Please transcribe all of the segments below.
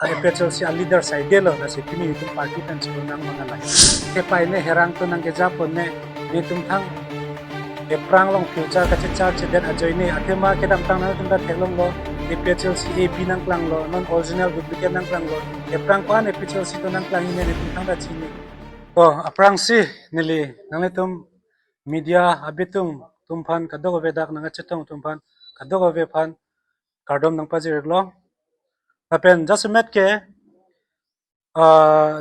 APHLC a leader side lo na si pini tum party pen chun nang mangalai ke pai ne herang to nang ke japon ne tum thang e prang long future ka char che den ajoi ne athema ke dam tang na tum da thelong lo APHLC AP nang klang lo non original duplicate nang klang lo e prang kwan APHLC to nang klang ne tum thang da chi ne aprang si nili nang tum media abitung tum phan kadog vedak nang chetong tum phan kadog ve phan kardom nang pajir lo apen jasmet ke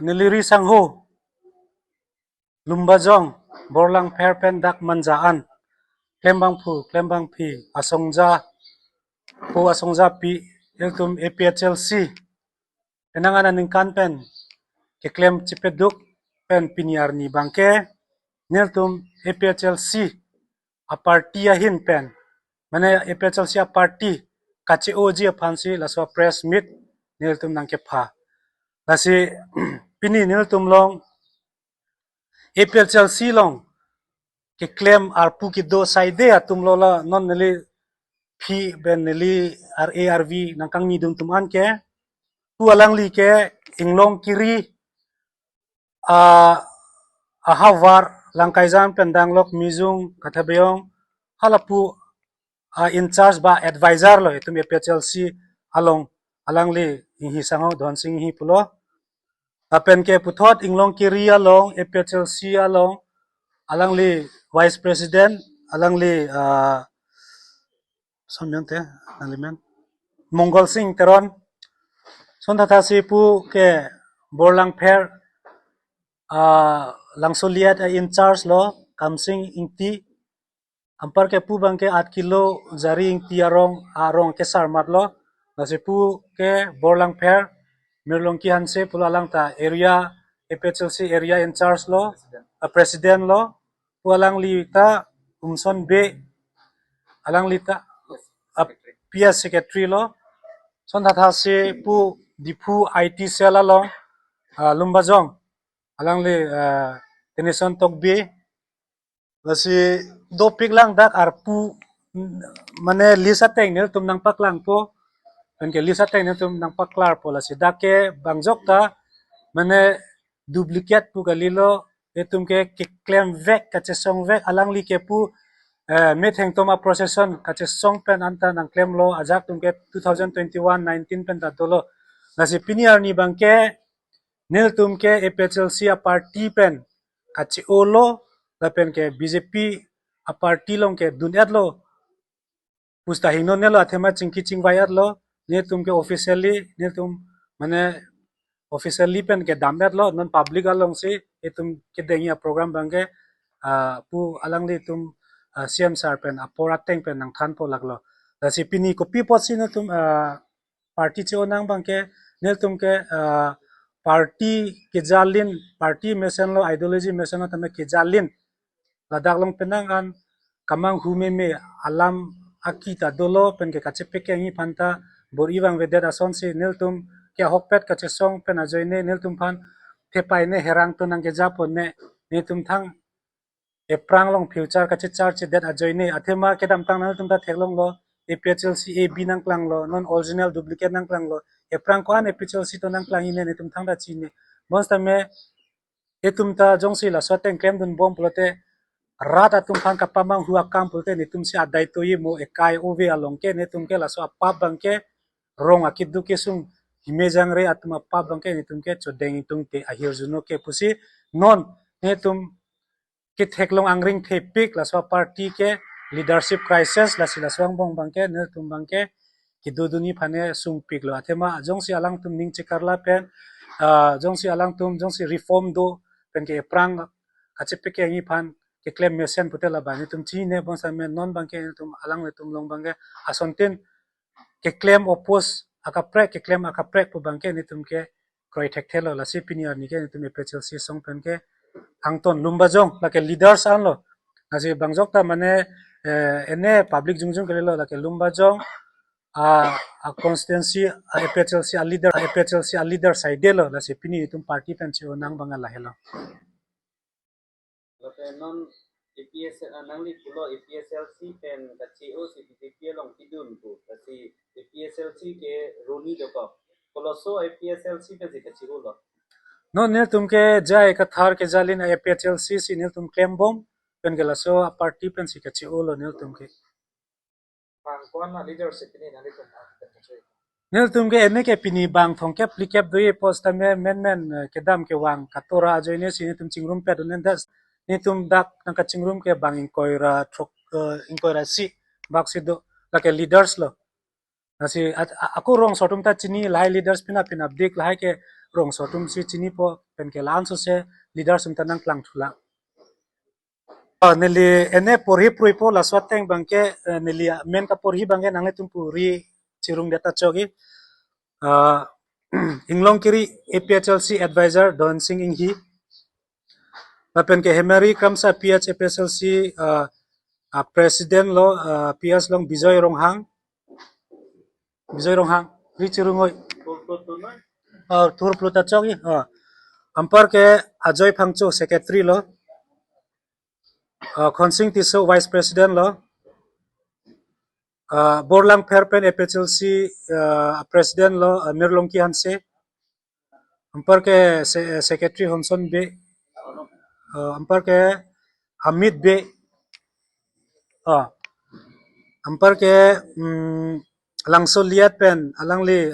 niliri sangho lumbajong borlang pherpen dak manjaan klembang phi asongja pi iltum APHLC enangana ningkan pen ke klem chipeduk pen piniar ni bangke niltum APHLC a party a hin pen mane APHLC a party kachi oji a phansi laswa press meet niltum nangke pha lasi pini niltum long APHLC long ke claim arpu ki do side atum lola non neli phi ben neli RARV nangkang ni dung tuman ke tu alang li ke inglong kiri a havar langkaizan pendang lok mizung kathabeong halapu in charge ba advisor lo itum APHLC along alang li hi sango don sing hi pulo apen ke puthot inglong kiri along APHLC along alang li vice president alang li somyante alimen mongol singh teron sonthata si pu ke borlang pher langsoliat in charge lo kamsing ingti ampar ke pu bangke 8 kilo jari ingti arong ke sarmat lo nasi pu ke borlang pher mirlong ki hanse pulalang ta area APHLC area in charge lo president lo pualang li ta umson be alang li ta PS secretary lo sonthata si pu dipu IT cell along lumbajong alang li tenison tokbe lasi do piklang dak arpu mane lisa teng nil tum nang paklang po penke lisa teng nil tum nang paklar po lasi dake bangjok ta mane duplicate pu galilo etum ke claim vek kache song vek alang li ke pu metheng toma procession kache song pen anta nang claim lo ajak tum ke 2021-19 pen ta dolo lasi piniar ni bangke nil tum ke APHLC a party pen kache olo lapen ke BJP a party long ke dunyat lo pusta hingno nelo athema chingki chingwayat lo ne tum ke officially ne tum mane officially pen ke damet lo non public along si etum ke dengia program bangke pu alang li tum CM sar pen aporateng pen nang than po laglo si pini ko pi pot si na tum party che onang bangke ne tum ke party ke jalin party mission lo ideology mission lo tame ke jalin ladak long penang an kamang hume me alam akita dolo pen ke kache peke ngi phanta bor iwang vedet ason si nil tum ke hokpet kache song pen ajoine nil tum phan thepai ne herang to nang ke japon ne ni tum thang e prang long future kache char che det ajoine athema ke dam tang nal tum da theklong lo APHLC AB nang klang lo non original duplicate nang klang lo e prang kwan APHLC to nang klang ine ni tum thang da chi ne monsta me e tum ta jongsi la swateng klem dun bom plote rat atum phan kapamang huak kam pulte ni tum si adai to ye mo ekai ove along ke ne tum ke la so apap bangke rong akidu ke sung himejang re atum apap bangke ni tum ke chodeng tung te ahir juno ke pusi non ne tum ke theklong angring thepik la so party ke leadership crisis la sila swang bong bangke ne tum bangke ki duduni phane sung pik lo athema jongsi alang tum ning chekarla pen jongsi alang tum jongsi reform do pen ke prang achepek ke ngi phan ke claim mesen putela bani tum chi ne bon sa me non bangke tum alang le tum long bangke asontin ke claim oppose akapre ke claim akapre pu bangke ni tum ke kroi thek thelo la si piniar ni ke ni tum APHLC song pen ke angton lumbajong la ke leaders an lo asi bangjok ta mane ene public jungjung ke lo la ke lumbajong a constituency APHLC a leader side lo la si pini tum party pen chi onang banga la helo non APS nang li pulo APSLC pen kachi o si BJP long tidun tu kasi APSLC ke roni doko pulo so APSLC pe zika chigulo. No nil tumke jai ka thar ke jalin APHLC si nil tum claim bom pen gela so a party pen si ka chi olo nil tumke Pang kuan na leadership ni nali tum. nil tumke ene ke pini bang thong ke plikep doi post me men ke dam ke wang katora joine si ni tum chingrum pe donen das ni tum dak nang ka chingrum ke bang inkoira thok inkoira si bak si do la ke leaders lo nasi aku rong sotum ta chini lai leaders pina pina big lai ke rong sotum si chini po pen ke lan so se leaders um tanang klang thula nili ene porhi prui po la swateng bangke nili men ka porhi bangke nangai tum puri chirung data chogi inglong kiri APHLC advisor Don Singh Inghi lapen ke hemari kamsa PH APHLC president lo PS long Bijoy Ronghang ri chirungoi tur pluta chogi ampar ke Ajoy Phangchu secretary lo Khonsing Tiso vice president lo Borlang Fairpen APHLC president lo Mirlongki Hanse ampar ke secretary Honson be ampar ke Hamid be ampar ke Langso Liat pen alangli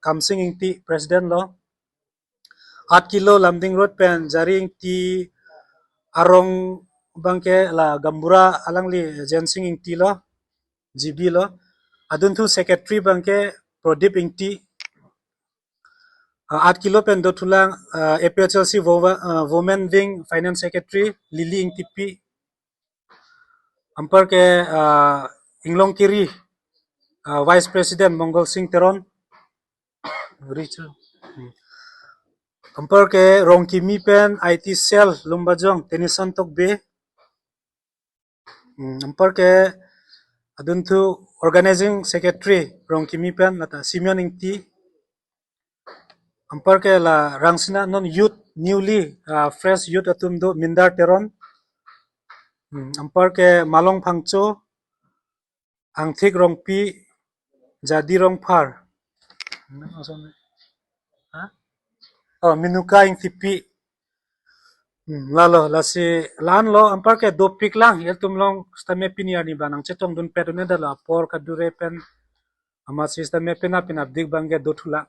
Kamsing Ingti president lo 8 kilo Lamding Road pen jari ingti arong bangke la Gambura alangli Jensing Ingti lo GB lo adun thu secretary bangke Prodip Ingti 8 kilo pen do thulang APHLC Women Wing Finance Secretary Lily Ingtipi ampar ke Inglong Kiri Vice President Mongol Singh Teron ampar ke Rongkimi pen IT Cell Lumbajong Tenison Tok Be ampar ke adun thu Organizing Secretary Rongkimi pen lata Simeon Ingti ampar ke la Rangsina non youth newly fresh youth atum do Mindar Teron ampar ke Malong Phangcho Angthik Rongpi Jadi Rongphar Minuka Ingtipi lalo lasi lan lo ampar ke do pik lang yel tum long stame pinia ni banang chetong dun pedone dala por kadure pen amat si stame pena pina dik bangge do thula